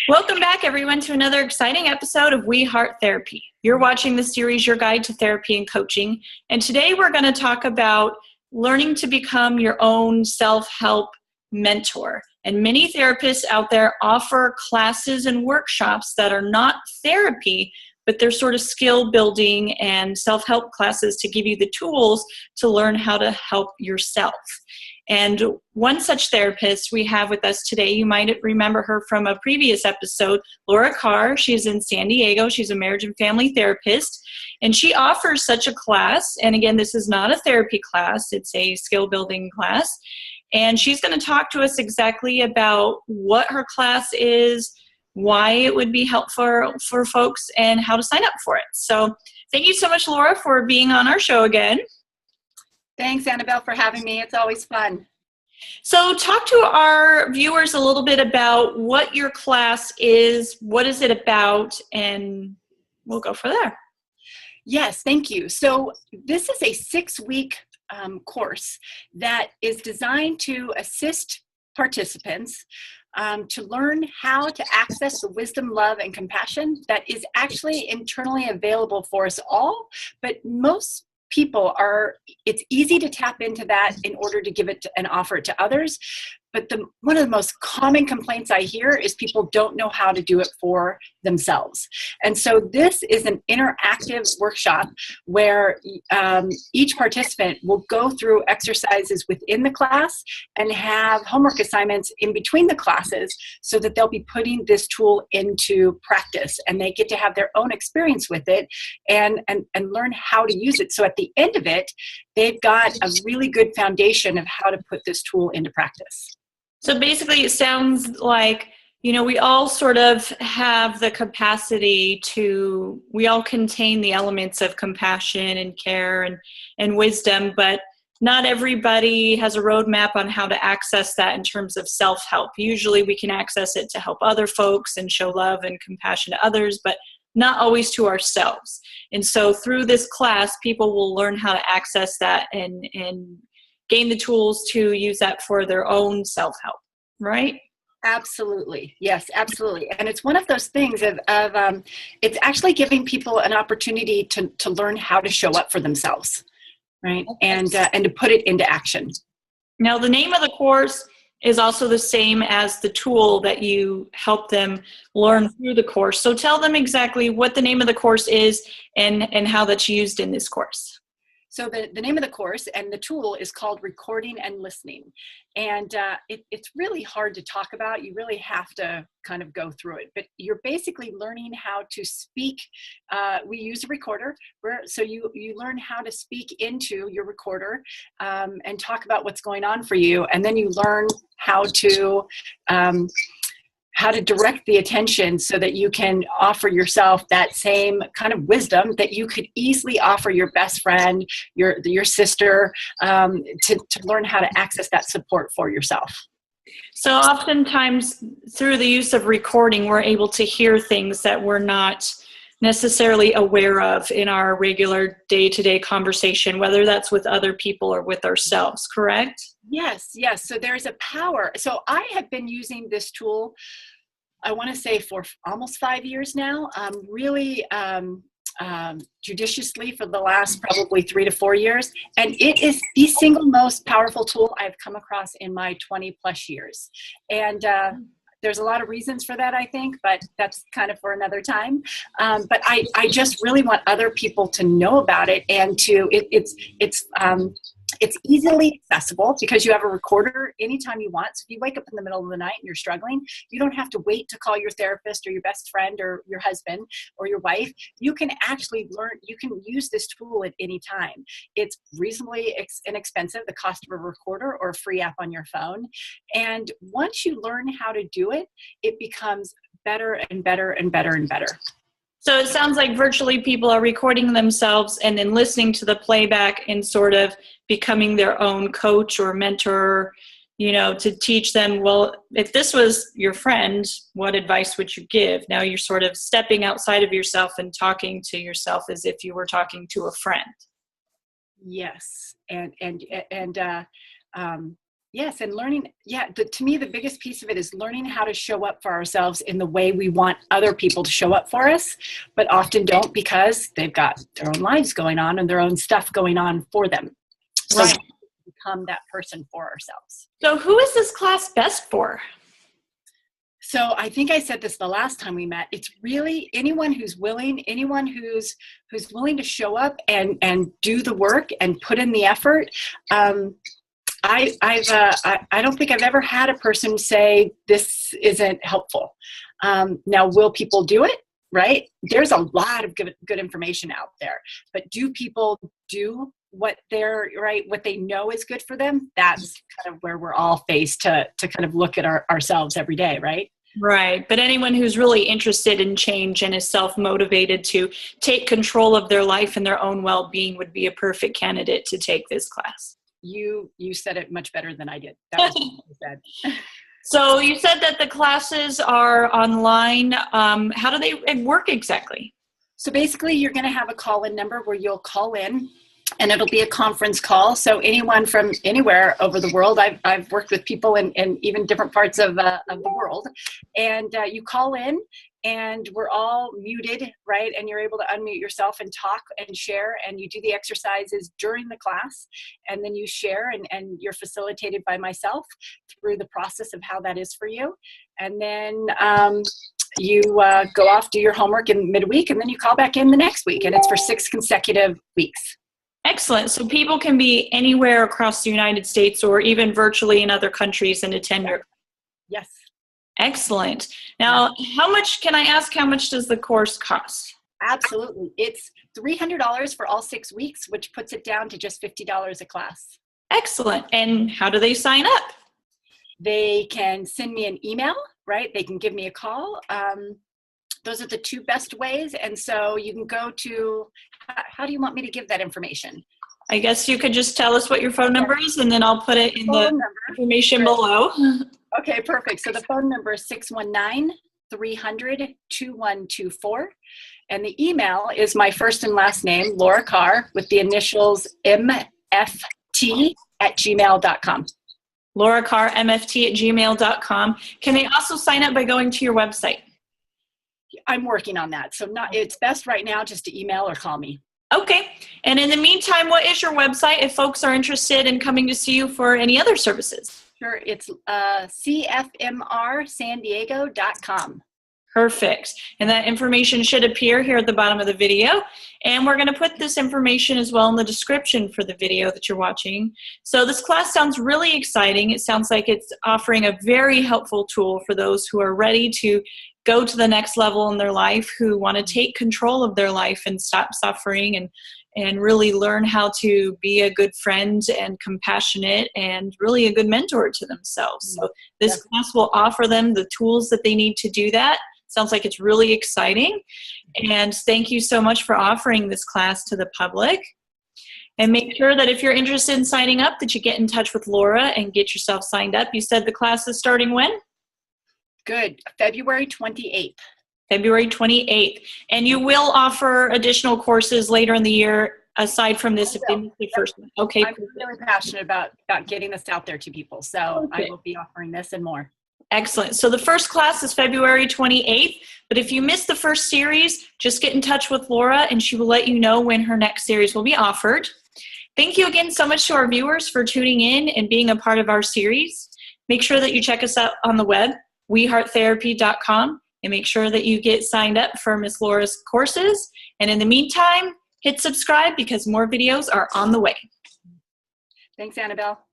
Welcome back, everyone, to another exciting episode of We Heart Therapy. You're watching the series, Your Guide to Therapy and Coaching, and today we're going to talk about learning to become your own self-help mentor. And many therapists out there offer classes and workshops that are not therapy, but they're sort of skill building and self-help classes to give you the tools to learn how to help yourself. And one such therapist we have with us today, you might remember her from a previous episode, Laura Carr. She's in San Diego. She's a marriage and family therapist, and she offers such a class. And again, this is not a therapy class. It's a skill building class. And she's going to talk to us exactly about what her class is, why it would be helpful for folks, and how to sign up for it. So thank you so much, Laura, for being on our show again. Thanks, Annabelle, for having me. It's always fun. So talk to our viewers a little bit about what your class is, what is it about, and we'll go from there. Yes, thank you. So this is a 6-week course that is designed to assist participants to learn how to access the wisdom, love, and compassion that is actually internally available for us all, but most people it's easy to tap into that in order to give it and offer it to others. But one of the most common complaints I hear is people don't know how to do it for themselves. And so this is an interactive workshop where each participant will go through exercises within the class and have homework assignments in between the classes so that they'll be putting this tool into practice, and they get to have their own experience with it and learn how to use it. So at the end of it, they've got a really good foundation of how to put this tool into practice. So basically it sounds like, we all sort of have the capacity we all contain the elements of compassion and care and wisdom, but not everybody has a roadmap on how to access that in terms of self-help. Usually we can access it to help other folks and show love and compassion to others, but not always to ourselves. And so through this class, people will learn how to access that and gain the tools to use that for their own self-help, right? Absolutely. Yes, absolutely. And it's one of those things of it's actually giving people an opportunity to learn how to show up for themselves, right? And to put it into action. Now, the name of the course is also the same as the tool that you help them learn through the course. So tell them exactly what the name of the course is and how that's used in this course. So the name of the course and the tool is called Recording and Listening. And it's really hard to talk about. You really have to kind of go through it. But you're basically learning how to speak. We use a recorder. So you learn how to speak into your recorder and talk about what's going on for you. And then you learn how to direct the attention so that you can offer yourself that same kind of wisdom that you could easily offer your best friend, your sister, to learn how to access that support for yourself. So oftentimes through the use of recording, we're able to hear things that we're not necessarily aware of in our regular day-to-day conversation, whether that's with other people or with ourselves, correct? Yes. So there's a power. So I have been using this tool, I want to say for almost 5 years now, really judiciously for the last probably 3 to 4 years. And it is the single most powerful tool I've come across in my 20 plus years. And there's a lot of reasons for that, I think, but that's kind of for another time. But I just really want other people to know about it and it's easily accessible because you have a recorder anytime you want. So if you wake up in the middle of the night and you're struggling, you don't have to wait to call your therapist or your best friend or your husband or your wife. You can actually you can use this tool at any time. It's reasonably inexpensive, the cost of a recorder or a free app on your phone. And once you learn how to do it, it becomes better and better and better and better. So it sounds like virtually people are recording themselves and then listening to the playback and sort of becoming their own coach or mentor, to teach them, well, if this was your friend, what advice would you give? Now you're sort of stepping outside of yourself and talking to yourself as if you were talking to a friend. Yes. Yes, and learning, to me, the biggest piece of it is learning how to show up for ourselves in the way we want other people to show up for us, but often don't because they've got their own lives going on and their own stuff going on for them. So Right. become that person for ourselves. So who is this class best for? So I think I said this the last time we met. It's really anyone who's willing, anyone who's willing to show up and do the work and put in the effort. I don't think I've ever had a person say this isn't helpful. Now, will people do it? Right? There's a lot of good information out there, but do people do what they know is good for them? That's kind of where we're all faced to kind of look at ourselves every day, right? Right. But anyone who's really interested in change and is self-motivated to take control of their life and their own well-being would be a perfect candidate to take this class. You said it much better than I did. That was what you said. So you said that the classes are online. How do they work exactly? So basically, you're going to have a call-in number where you'll call in, and it'll be a conference call. So anyone from anywhere over the world, I've worked with people in even different parts of the world, and you call in, and we're all muted, right? And you're able to unmute yourself and talk and share, and you do the exercises during the class, and then you share, and you're facilitated by myself through the process of how that is for you. And then you go off, do your homework in midweek, and then you call back in the next week, and it's for 6 consecutive weeks. Excellent. So people can be anywhere across the United States or even virtually in other countries and attend your. Yes. Excellent. Now, how much does the course cost? Absolutely. It's $300 for all 6 weeks, which puts it down to just $50 a class. Excellent. And how do they sign up? They can send me an email, right? They can give me a call. Those are the 2 best ways. And so you can go to, how do you want me to give that information? I guess you could just tell us what your phone number is, and then I'll put it in the information below. Okay, perfect. So the phone number is 619-300-2124. And the email is my first and last name, Laura Carr, with the initials MFT@gmail.com. Laura Carr, MFT@gmail.com. Can they also sign up by going to your website? I'm working on that. So it's best right now just to email or call me. Okay. And in the meantime, what is your website if folks are interested in coming to see you for any other services? Sure. It's cfmrsandiego.com. Perfect. And that information should appear here at the bottom of the video. And we're going to put this information as well in the description for the video that you're watching. So this class sounds really exciting. It sounds like it's offering a very helpful tool for those who are ready to go to the next level in their life, who want to take control of their life and stop suffering and really learn how to be a good friend and compassionate and really a good mentor to themselves. So this class will offer them the tools that they need to do that. Sounds like it's really exciting. And thank you so much for offering this class to the public. And make sure that if you're interested in signing up, that you get in touch with Laura and get yourself signed up. You said the class is starting when? Good. February 28th. February 28th. And you will offer additional courses later in the year aside from this if they miss the first one. Okay. I'm really passionate about getting this out there to people. So I will be offering this and more. Excellent. So the first class is February 28th, but if you missed the first series, just get in touch with Laura and she will let you know when her next series will be offered. Thank you again so much to our viewers for tuning in and being a part of our series. Make sure that you check us out on the web, wehearttherapy.com, and make sure that you get signed up for Miss Laura's courses. And in the meantime, hit subscribe because more videos are on the way. Thanks, Annabelle.